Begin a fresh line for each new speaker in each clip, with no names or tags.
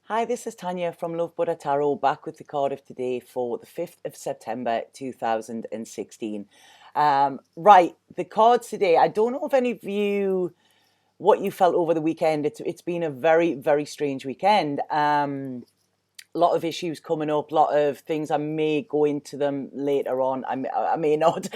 Hi, this is Tanya from Love Buddha Tarot, back with the card of today for the 5th of September 2016. Right, the cards today, I don't know if any of you, what you felt over the weekend. It's been a very, very strange weekend. A lot of issues coming up, a lot of things. I may go into them later on. I may not.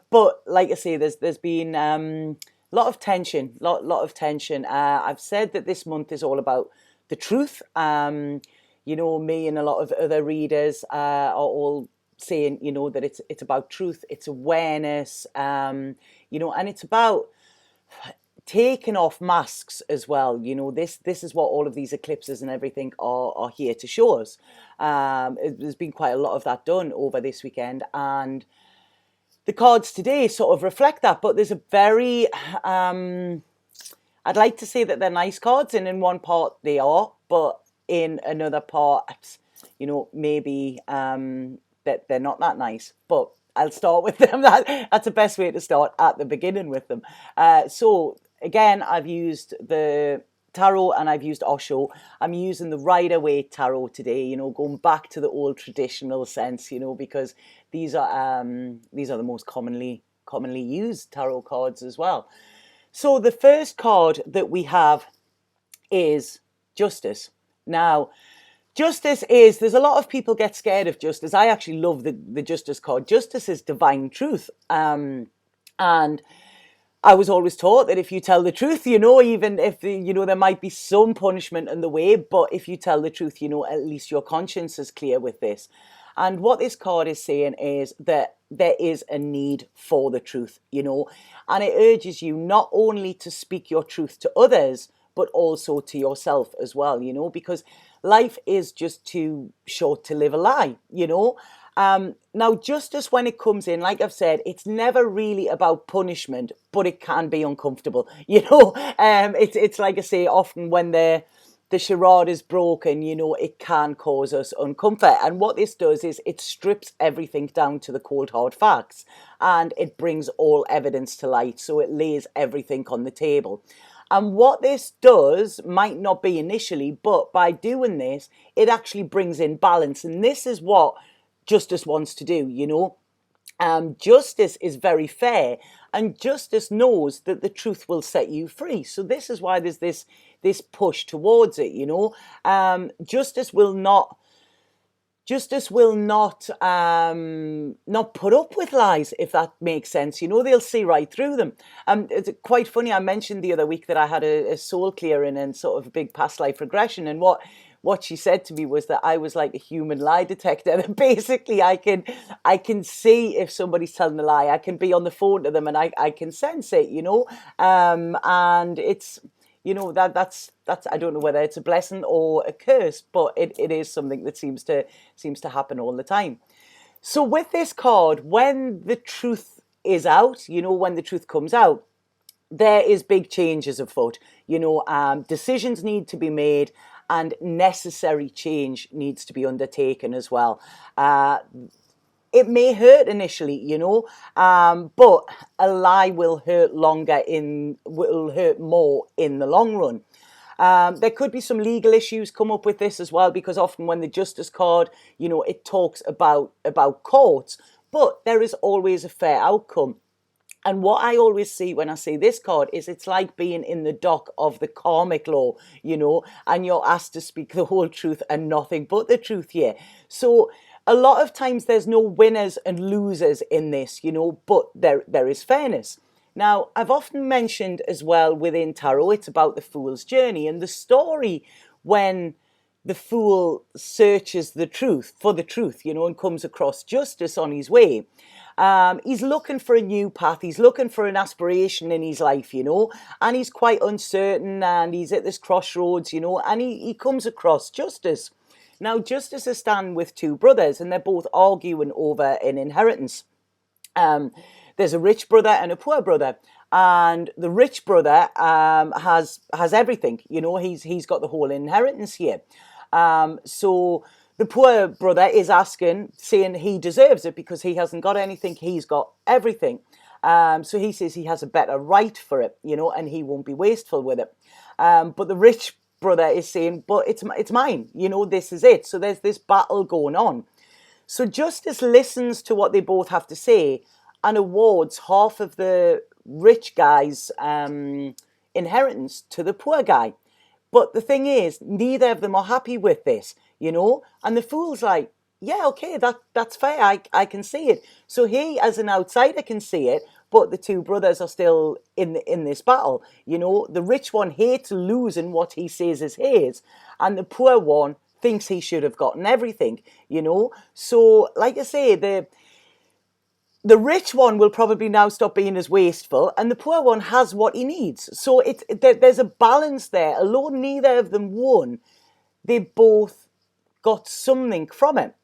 But like I say, there's been a lot of tension, lot of tension. I've said that this month is all about the truth. Me and a lot of other readers are all saying, that it's about truth, it's awareness, and it's about taking off masks as well. This is what all of these eclipses and everything are here to show us. There's been quite a lot of that done over this weekend, and the cards today sort of reflect that. But there's a very I'd like to say that they're nice cards, and in one part they are, but in another part, maybe that they're not that nice. But I'll start with them. That's the best way to start, at the beginning with them. So again, I've used the tarot and I've used Osho. I'm using the Rider-Waite tarot today, going back to the old traditional sense, because these are the most commonly used tarot cards as well. So the first card that we have is Justice. Now, Justice is, there's a lot of people get scared of Justice. I actually love the Justice card. Justice is divine truth. And I was always taught that if you tell the truth, even if, there might be some punishment in the way, but if you tell the truth, at least your conscience is clear with this. And what this card is saying is that there is a need for the truth, and it urges you not only to speak your truth to others, but also to yourself as well, because life is just too short to live a lie, Now, justice, when it comes in, like I've said, it's never really about punishment, but it can be uncomfortable, It's like I say, often when the charade is broken, it can cause us uncomfort. And what this does is it strips everything down to the cold hard facts, and it brings all evidence to light. So it lays everything on the table. And what this does might not be initially, but by doing this, it actually brings in balance. And this is what justice wants to do, Justice is very fair, and justice knows that the truth will set you free. So this is why there's this push towards it, Justice will not not put up with lies, if that makes sense. They'll see right through them. It's quite funny. I mentioned the other week that I had a soul clearing and sort of a big past life regression, and what she said to me was that I was like a human lie detector. That basically I can see if somebody's telling a lie. I can be on the phone to them and I can sense it, and it's, that's I don't know whether it's a blessing or a curse, but it is something that seems to happen all the time. So with this card, when the truth is out, when the truth comes out, there is big changes afoot. Decisions need to be made, and necessary change needs to be undertaken as well. It may hurt initially, but a lie will hurt will hurt more in the long run. There could be some legal issues come up with this as well, because often when the Justice card, it talks about courts, but there is always a fair outcome. And what I always see when I see this card is it's like being in the dock of the karmic law, and you're asked to speak the whole truth and nothing but the truth here. So a lot of times there's no winners and losers in this, but there is fairness. Now, I've often mentioned as well within tarot, it's about the fool's journey, and the story when the fool searches the truth for the truth, and comes across justice on his way. He's looking for a new path. He's looking for an aspiration in his life, and he's quite uncertain, and he's at this crossroads, and he comes across justice. Now, justice is standing with two brothers, and they're both arguing over an inheritance. There's a rich brother and a poor brother, and the rich brother has everything. He's got the whole inheritance here. So the poor brother is saying he deserves it because he hasn't got anything. He's got everything. So he says he has a better right for it, and he won't be wasteful with it. But the rich brother is saying, but it's mine, this is it. So there's this battle going on. So Justice listens to what they both have to say and awards half of the rich guy's inheritance to the poor guy. But the thing is, neither of them are happy with this, and the fool's like, yeah, okay, that's fair. I can see it. So he, as an outsider, can see it, but the two brothers are still in this battle. The rich one hates losing what he says is his, and the poor one thinks he should have gotten everything. So, like I say, the rich one will probably now stop being as wasteful, and the poor one has what he needs. So there's a balance there. Although neither of them won, they both got something from it.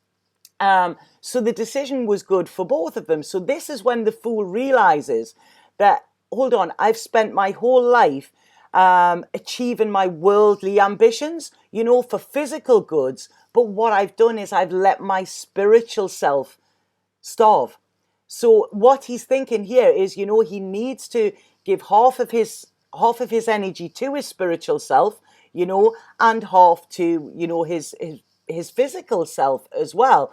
So the decision was good for both of them. So this is when the fool realizes that, hold on, I've spent my whole life achieving my worldly ambitions, for physical goods. But what I've done is I've let my spiritual self starve. So what he's thinking here is, he needs to give half of his energy to his spiritual self, and half to, his physical self as well.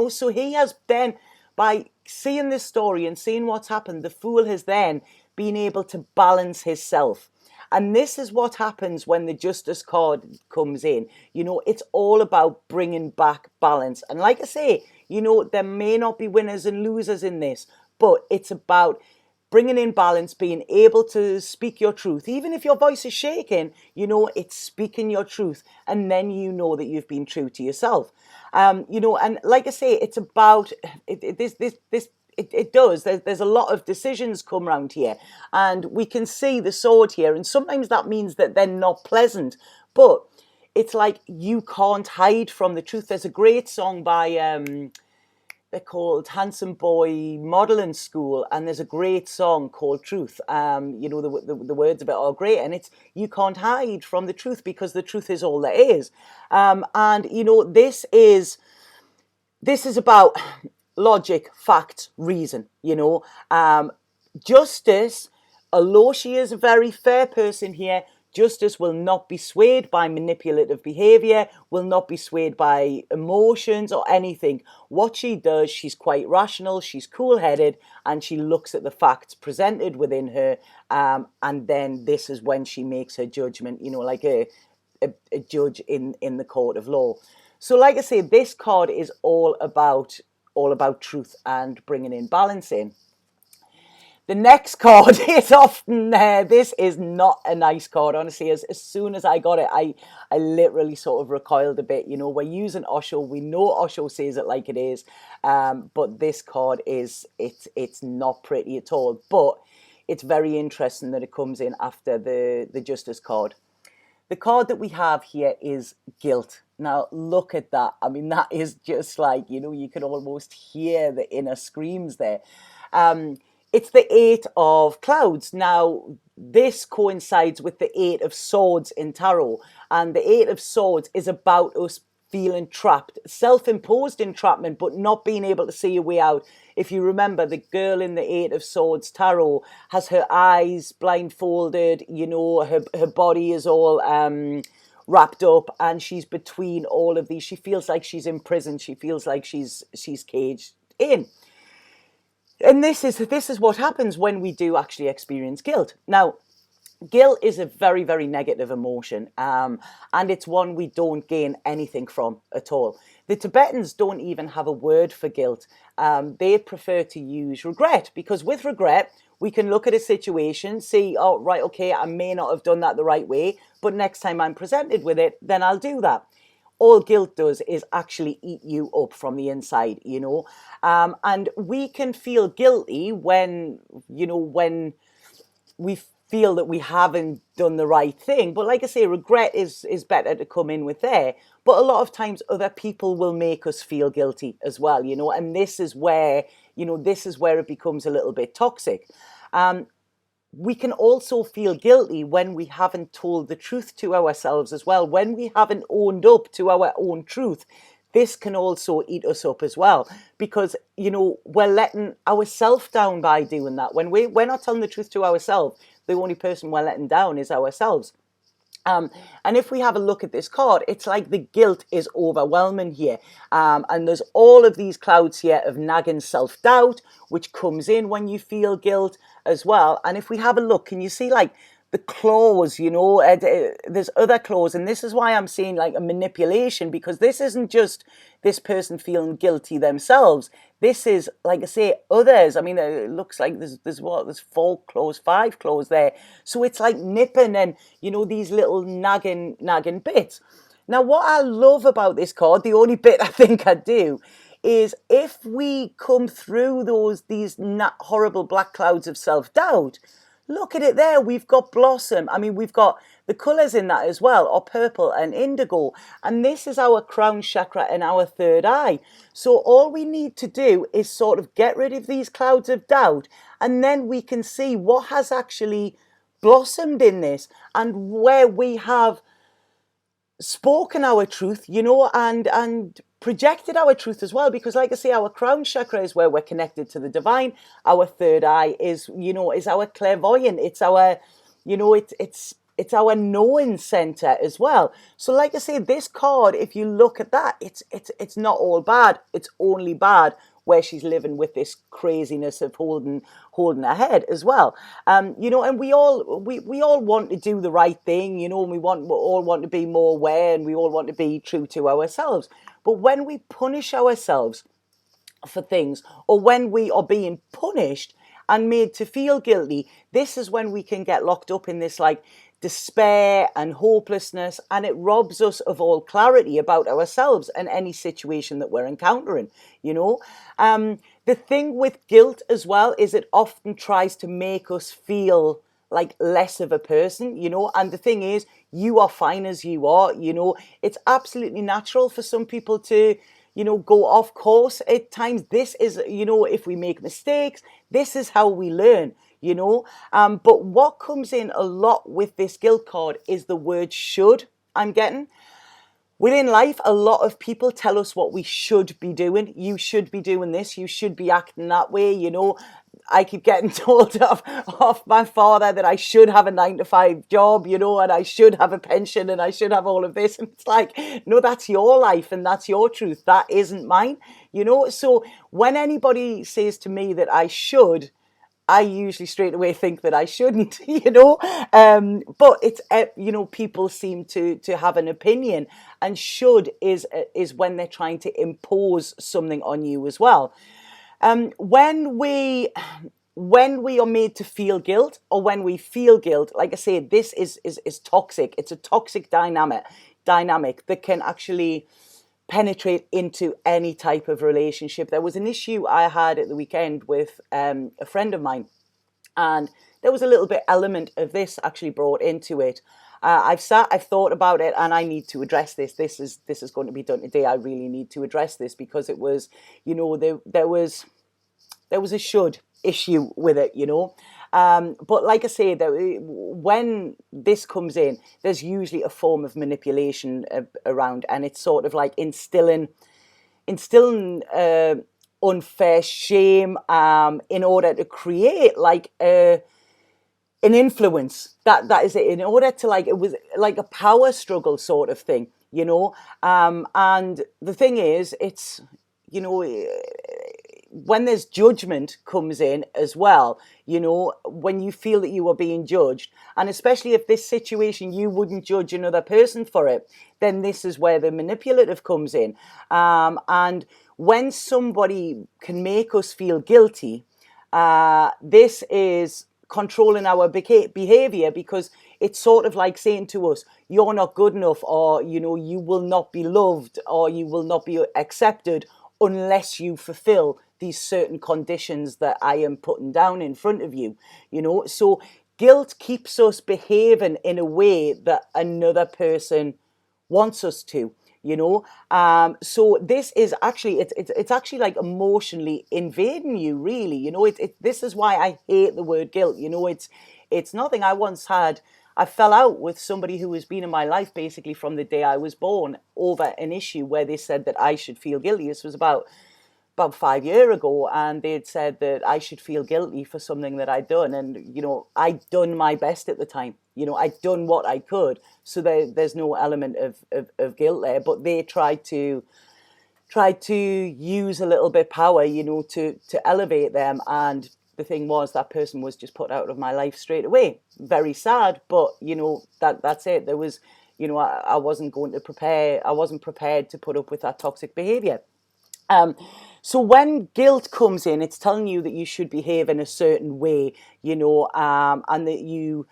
So he has then, by seeing this story and seeing what's happened, the fool has then been able to balance his self. And this is what happens when the Justice card comes in. It's all about bringing back balance. And like I say, there may not be winners and losers in this, but it's about bringing in balance, being able to speak your truth. Even if your voice is shaking, it's speaking your truth. And then that you've been true to yourself. And like I say, it's about it does. There's a lot of decisions come around here, and we can see the sword here. And sometimes that means that they're not pleasant, but it's like you can't hide from the truth. There's a great song by they're called Handsome Boy Modeling School, and there's a great song called Truth. The words of it are great, and it's you can't hide from the truth because the truth is all there is. This is about logic, fact, reason, Justice, although she is a very fair person here, Justice will not be swayed by manipulative behavior, will not be swayed by emotions or anything. What she does, she's quite rational, she's cool-headed, and she looks at the facts presented within her, and then this is when she makes her judgment, like a judge in the court of law. So like I say, this card is all about truth and bringing in balance in. The next card is often this is not a nice card, honestly. As soon as I got it, I literally sort of recoiled a bit. We're using Osho. We know Osho says it like it is. But this card it's not pretty at all. But it's very interesting that it comes in after the Justice card. The card that we have here is guilt. Now, look at that. I mean, that is just like, you can almost hear the inner screams there. It's the Eight of Clouds. Now, this coincides with the Eight of Swords in Tarot. And the Eight of Swords is about us feeling trapped, self-imposed entrapment, but not being able to see a way out. If you remember, the girl in the Eight of Swords Tarot has her eyes blindfolded, her body is all wrapped up, and she's between all of these. She feels like she's in prison. She feels like she's caged in. And this is what happens when we do actually experience guilt. Now, guilt is a very, very negative emotion, and it's one we don't gain anything from at all. The Tibetans don't even have a word for guilt. They prefer to use regret, because with regret, we can look at a situation, see, oh, right, okay, I may not have done that the right way, but next time I'm presented with it, then I'll do that. All guilt does is actually eat you up from the inside, and we can feel guilty when we feel that we haven't done the right thing. But like I say, regret is better to come in with there. But a lot of times other people will make us feel guilty as well, and this is where it becomes a little bit toxic. We can also feel guilty when we haven't told the truth to ourselves as well. When we haven't owned up to our own truth, this can also eat us up as well, because, we're letting ourselves down by doing that. When we're not telling the truth to ourselves, the only person we're letting down is ourselves. And if we have a look at this card, it's like the guilt is overwhelming here. And there's all of these clouds here of nagging self-doubt, which comes in when you feel guilt as well. And if we have a look, can you see like the claws, there's other claws. And this is why I'm seeing like a manipulation, because this isn't just this person feeling guilty themselves. This is, like I say, others. I mean, it looks like there's 4 claws, 5 claws there. So it's like nipping and, these little nagging bits. Now, what I love about this card, the only bit I think I do, is if we come through these horrible black clouds of self-doubt, look at it there. We've got blossom. I mean, we've got the colours in that as well, are purple and indigo. And this is our crown chakra and our third eye. So all we need to do is sort of get rid of these clouds of doubt. And then we can see what has actually blossomed in this and where we have spoken our truth, and projected our truth as well. Because like I say, our crown chakra is where we're connected to the divine. Our third eye is our clairvoyant. It's our, it's our knowing center as well. So like I say, this card, if you look at that, it's not all bad. It's only bad where she's living with this craziness of holding her head as well. And we all want to do the right thing, and we all want to be more aware, and we all want to be true to ourselves. But when we punish ourselves for things, or when we are being punished and made to feel guilty, this is when we can get locked up in this like despair and hopelessness, and it robs us of all clarity about ourselves and any situation that we're encountering. The thing with guilt as well is it often tries to make us feel like less of a person, and the thing is, you are fine as you are. It's absolutely natural for some people to go off course at times. This is, if we make mistakes, this is how we learn. But what comes in a lot with this guilt card is the word should. I'm getting within life, a lot of people tell us what we should be doing. You should be doing this. You should be acting that way. I keep getting told off my father that I should have a 9-to-5 job, and I should have a pension and I should have all of this. And it's like, no, that's your life and that's your truth. That isn't mine, So when anybody says to me that I should, I usually straight away think that I shouldn't, but it's, people seem to have an opinion, and should is when they're trying to impose something on you as well. When we are made to feel guilt, or when we feel guilt, like I say, this is toxic. It's a toxic dynamic that can actually penetrate into any type of relationship. There was an issue I had at the weekend with a friend of mine, and there was a little bit element of this actually brought into it. I've thought about it, and I need to address this. This is going to be done today. I really need to address this because it was, there was a should issue with it, But like I say, when this comes in, there's usually a form of manipulation around, and it's sort of like instilling unfair shame in order to create like an influence. That is it. In order to it was like a power struggle sort of thing, And the thing is, it's when there's judgment comes in as well, when you feel that you are being judged, and especially if this situation, you wouldn't judge another person for it, then this is where the manipulative comes in. And when somebody can make us feel guilty, this is controlling our behavior, because it's sort of like saying to us, you're not good enough, or, you will not be loved, or you will not be accepted unless you fulfill these certain conditions that I am putting down in front of you, So guilt keeps us behaving in a way that another person wants us to, So this is actually, it's actually like emotionally invading you, really, This is why I hate the word guilt, It's nothing. I fell out with somebody who has been in my life basically from the day I was born over an issue where they said that I should feel guilty. This was about about 5 years ago, and they'd said that I should feel guilty for something that I'd done. And, I'd done my best at the time. I'd done what I could. So there's no element of guilt there. But they tried to use a little bit power, to elevate them. And the thing was, that person was just put out of my life straight away. Very sad, but, that's it. There was, I wasn't I wasn't prepared to put up with that toxic behavior. So when guilt comes in, it's telling you that you should behave in a certain way, and that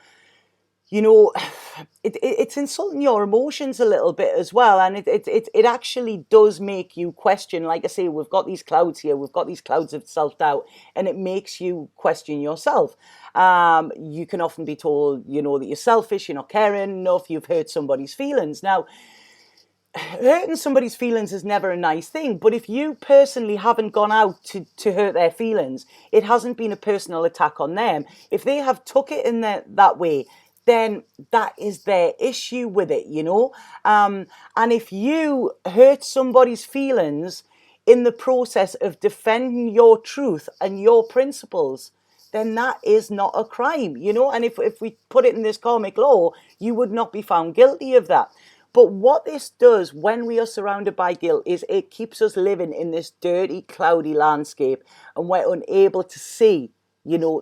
it's insulting your emotions a little bit as well. And it actually does make you question. Like I say, we've got these clouds here, we've got these clouds of self-doubt, and it makes you question yourself. You can often be told, that you're selfish, you're not caring enough, you've hurt somebody's feelings. Now, hurting somebody's feelings is never a nice thing, but if you personally haven't gone out to hurt their feelings, it hasn't been a personal attack on them. If they have took it in that way, then that is their issue with it, and if you hurt somebody's feelings in the process of defending your truth and your principles, then that is not a crime, and if we put it in this karmic law, you would not be found guilty of that. But what this does when we are surrounded by guilt is it keeps us living in this dirty, cloudy landscape, and we're unable to see,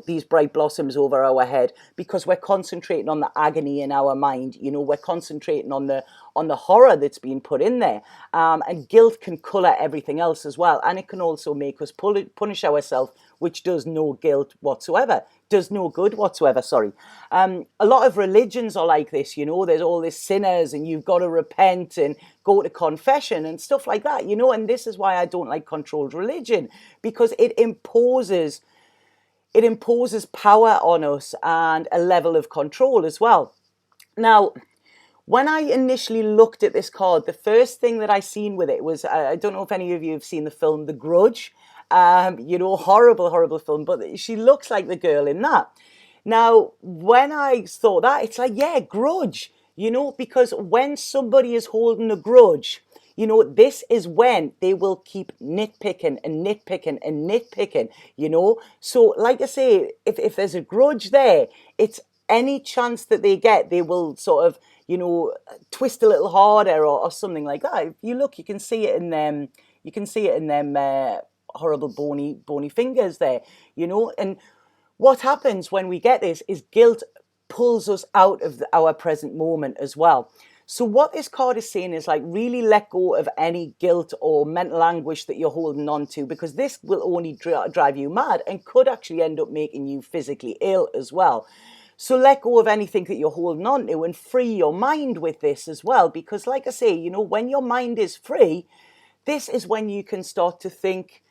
these bright blossoms over our head, because we're concentrating on the agony in our mind. We're concentrating on the horror that's being put in there. And guilt can colour everything else as well. And it can also make us punish ourselves, which does no guilt whatsoever. Does no good whatsoever, sorry. A lot of religions are like this, there's all this sinners and you've got to repent and go to confession and stuff like that, and this is why I don't like controlled religion, because it imposes power on us and a level of control as well. Now, when I initially looked at this card, the first thing that I seen with it was, I don't know if any of you have seen the film The Grudge. Horrible film, but she looks like the girl in that. Now, when I saw that, it's like, yeah, grudge, because when somebody is holding a grudge, this is when they will keep nitpicking and nitpicking and nitpicking, So, like I say, if there's a grudge there, it's any chance that they get, they will sort of, twist a little harder or something like that. If you look, you can see it in them. You can see it in them. Horrible bony fingers there, and what happens when we get this is guilt pulls us out of our present moment as well. So what this card is saying is, like, really let go of any guilt or mental anguish that you're holding on to, because this will only drive you mad and could actually end up making you physically ill as well. So let go of anything that you're holding on to and free your mind with this as well, because like I say, when your mind is free, this is when you can start to think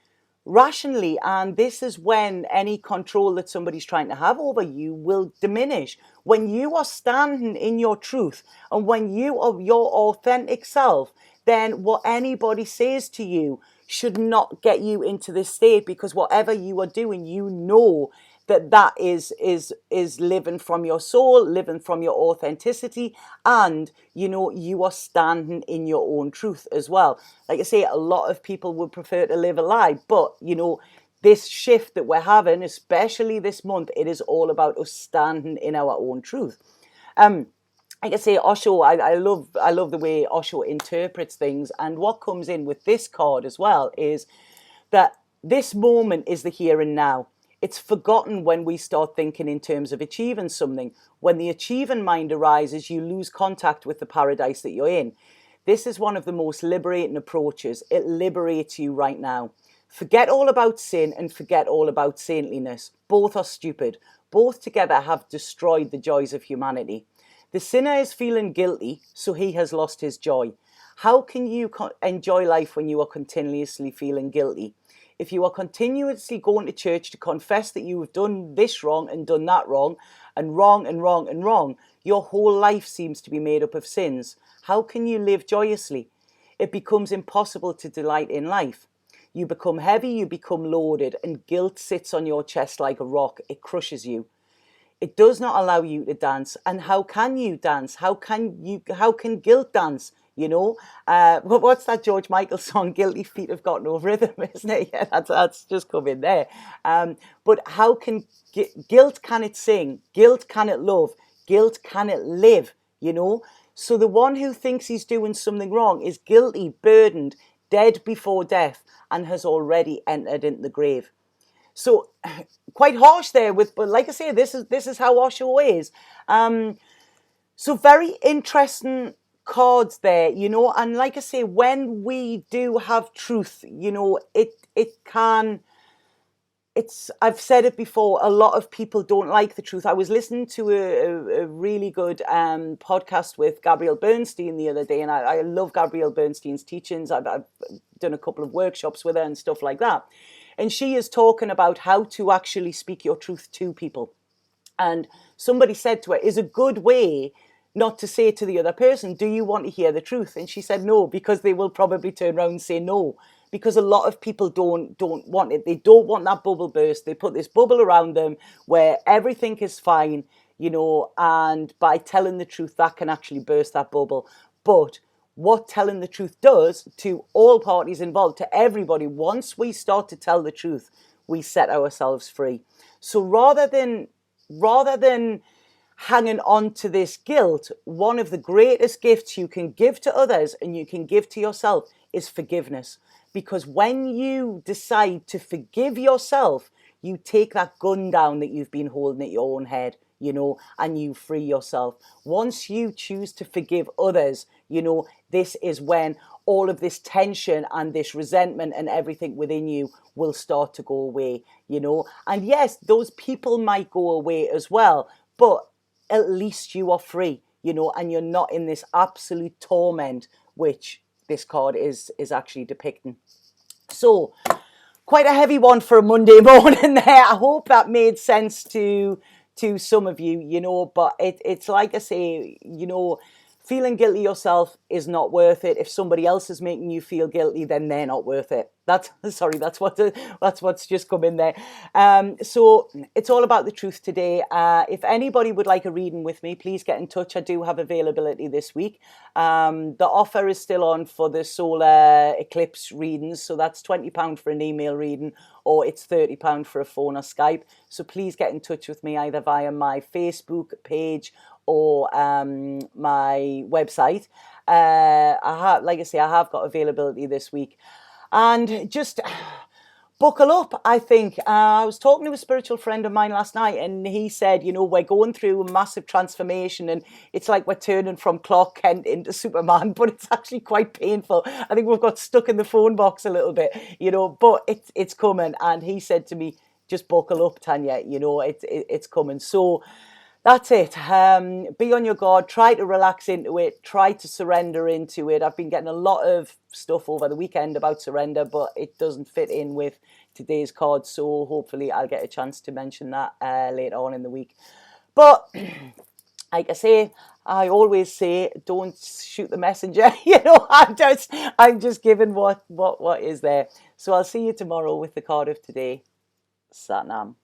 rationally, and this is when any control that somebody's trying to have over you will diminish. When you are standing in your truth and when you are your authentic self, then what anybody says to you should not get you into this state, because whatever you are doing, that is living from your soul, living from your authenticity, and you are standing in your own truth as well. Like I say, a lot of people would prefer to live a lie, but this shift that we're having, especially this month, it is all about us standing in our own truth. Like I say, Osho, I love the way Osho interprets things, and what comes in with this card as well is that this moment is the here and now. It's forgotten when we start thinking in terms of achieving something. When the achieving mind arises, you lose contact with the paradise that you're in. This is one of the most liberating approaches. It liberates you right now. Forget all about sin and forget all about saintliness. Both are stupid. Both together have destroyed the joys of humanity. The sinner is feeling guilty, so he has lost his joy. How can you enjoy life when you are continuously feeling guilty? If you are continuously going to church to confess that you have done this wrong and done that wrong, and wrong and wrong and wrong, your whole life seems to be made up of sins. How can you live joyously? It becomes impossible to delight in life. You become heavy, you become loaded, and guilt sits on your chest like a rock. It crushes you. It does not allow you to dance. And how can you dance? How can guilt dance? you know. What's that George Michael song? Guilty feet have got no rhythm, isn't it? Yeah, that's just come in there. But how can guilt, can it sing? Guilt, can it love? Guilt, can it live? You know. So the one who thinks he's doing something wrong is guilty, burdened, dead before death, and has already entered into the grave. So quite harsh there, but like I say, this is how Osho is. So very interesting cards there, you know. And like I say, when we do have truth, you know, it can. I've said it before, a lot of people don't like the truth. I was listening to a really good podcast with Gabrielle Bernstein the other day, and I love Gabrielle Bernstein's teachings. I've done a couple of workshops with her and stuff like that. And she is talking about how to actually speak your truth to people. And somebody said to her, is a good way not to say to the other person, do you want to hear the truth? And she said no, because they will probably turn around and say no. Because a lot of people don't want it. They don't want that bubble burst. They put this bubble around them where everything is fine, you know, and by telling the truth, that can actually burst that bubble. But what telling the truth does to all parties involved, to everybody, once we start to tell the truth, we set ourselves free. So rather than hanging on to this guilt, one of the greatest gifts you can give to others and you can give to yourself is forgiveness. Because when you decide to forgive yourself, you take that gun down that you've been holding at your own head, you know, and you free yourself. Once you choose to forgive others, you know, this is when all of this tension and this resentment and everything within you will start to go away, you know. And yes, those people might go away as well, but at least you are free, you know, and you're not in this absolute torment, which this card is actually depicting. So quite a heavy one for a Monday morning there. I hope that made sense to some of you, you know, but it's like I say, you know, feeling guilty yourself is not worth it. If somebody else is making you feel guilty, then they're not worth it. That's what's just come in there. So it's all about the truth today. If anybody would like a reading with me, please get in touch. I do have availability this week. The offer is still on for the solar eclipse readings. So that's £20 for an email reading, or it's £30 for a phone or Skype. So please get in touch with me either via my Facebook page or my website. Like I say, I have got availability this week. And just buckle up, I think. I was talking to a spiritual friend of mine last night, and he said, you know, we're going through a massive transformation, and it's like we're turning from Clark Kent into Superman, but it's actually quite painful. I think we've got stuck in the phone box a little bit, you know, but it's coming. And he said to me, just buckle up, Tanya, you know, it's coming. So that's it. Be on your guard. Try to relax into it. Try to surrender into it. I've been getting a lot of stuff over the weekend about surrender, but it doesn't fit in with today's card. So hopefully I'll get a chance to mention that later on in the week. But like I say, I always say, don't shoot the messenger. You know, I'm just giving what is there. So I'll see you tomorrow with the card of today. Satnam.